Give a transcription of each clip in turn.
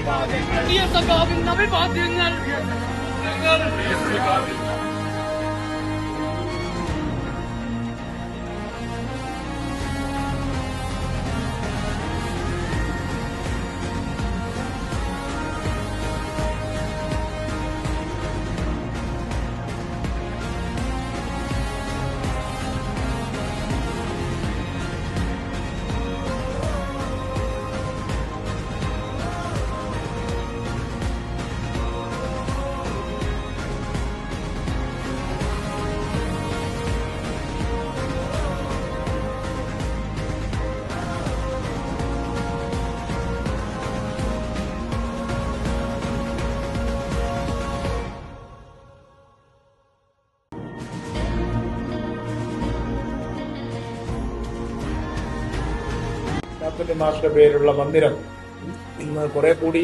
അഭിവാദ്യങ്ങൾ. മാസ്റ്ററുടെ പേരുള്ള മന്ദിരം ഇന്ന് കുറെ കൂടി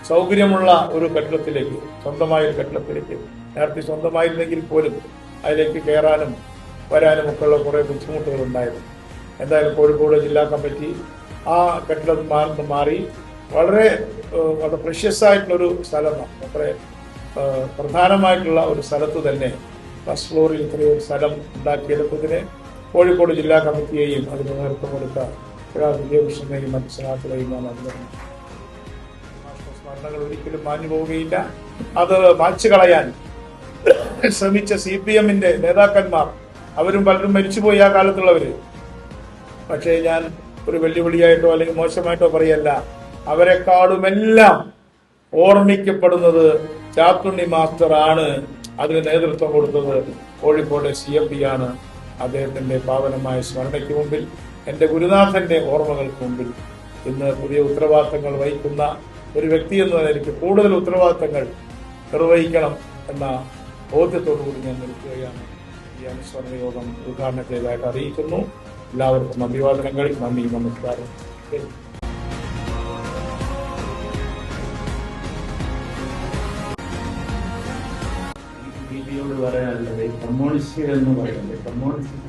സൗകര്യമുള്ള ഒരു കെട്ടിടത്തിലേക്ക്, സ്വന്തമായ ഒരു കെട്ടിടത്തിലേക്ക്, നേരത്തെ സ്വന്തമായിരുന്നെങ്കിൽ പോലും അതിലേക്ക് കയറാനും വരാനും ഒക്കെയുള്ള കുറെ ബുദ്ധിമുട്ടുകൾ ഉണ്ടായിരുന്നു. എന്തായാലും കോഴിക്കോട് ജില്ലാ കമ്മിറ്റി ആ കെട്ടിടം മാറി വളരെ പ്രഷ്യസ് ആയിട്ടുള്ളൊരു സ്ഥലമാണ്, വളരെ പ്രധാനമായിട്ടുള്ള ഒരു സ്ഥലത്ത് തന്നെ ഫസ്റ്റ് ഫ്ലോറിൽ ഇത്രയും സ്ഥലം ഉണ്ടാക്കിയെടുത്തതിന് കോഴിക്കോട് ജില്ലാ കമ്മിറ്റിയെയും അതിന് നേതൃത്വം കൊടുത്ത വിജയകൃഷ്ണനെയും മറ്റ് സഹാക്കളെയും ഞാൻ അഭിനന്ദിക്കുന്നു. സ്മരണകൾ ഒരിക്കലും മാഞ്ഞു പോവുകയില്ല. അത് മായ്ച്ചു കളയാൻ ശ്രമിച്ച CPM-ന്റെ നേതാക്കന്മാർ അവരും പലരും മരിച്ചുപോയി ആ കാലത്തുള്ളവര്. പക്ഷേ ഞാൻ ഒരു വെല്ലുവിളിയായിട്ടോ അല്ലെങ്കിൽ മോശമായിട്ടോ പറയല്ല, അവരെക്കാളുമെല്ലാം ഓർമ്മിക്കപ്പെടുന്നത് ചാത്തുണ്ണി മാസ്റ്റർ ആണ്. അതിന് നേതൃത്വം കൊടുത്തത് കോഴിക്കോട് CMD ആണ്. അദ്ദേഹത്തിന്റെ പാവനമായ സ്മരണയ്ക്ക് മുമ്പിൽ, എന്റെ ഗുരുനാഥന്റെ ഓർമ്മകൾക്ക് മുമ്പിൽ ഇന്ന് പുതിയ ഉത്തരവാദിത്തങ്ങൾ വഹിക്കുന്ന ഒരു വ്യക്തി എന്ന നിലയ്ക്ക് കൂടുതൽ ഉത്തരവാദിത്തങ്ങൾ നിർവഹിക്കണം എന്ന ബോധ്യത്തോടു കൂടി ഞാൻ നിൽക്കുകയാണ്. ഈ അനുസ്മരണ യോഗം ഉദ്ഘാടനം ചെയ്തതായിട്ട് അറിയിക്കുന്നു. എല്ലാവർക്കും അഭിവാദനങ്ങൾ. നന്ദി, നമസ്കാരം. പറയാനുള്ളത് കമ്മ്യൂണിസ്റ്റ് എന്ന് പറയുന്നത്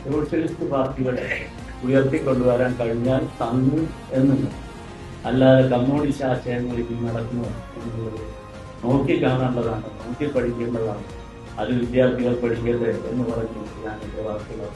സോഷ്യലിസ്റ്റ് പാർട്ടികളെ ഉയർത്തിക്കൊണ്ടുവരാൻ കഴിഞ്ഞാൽ തന്നു എന്നുണ്ട്. അല്ലാതെ കമ്മ്യൂണിസ്റ്റ് ആശയങ്ങൾ ഇനി നടക്കുന്നു എന്നുള്ളത് നോക്കി കാണേണ്ടതാണ്, നോക്കി പഠിക്കേണ്ടതാണ്. അത് വിദ്യാർത്ഥികൾ പഠിക്കട്ടെ എന്ന് പറഞ്ഞ് ഞാൻ എൻ്റെ വാക്കുകൾ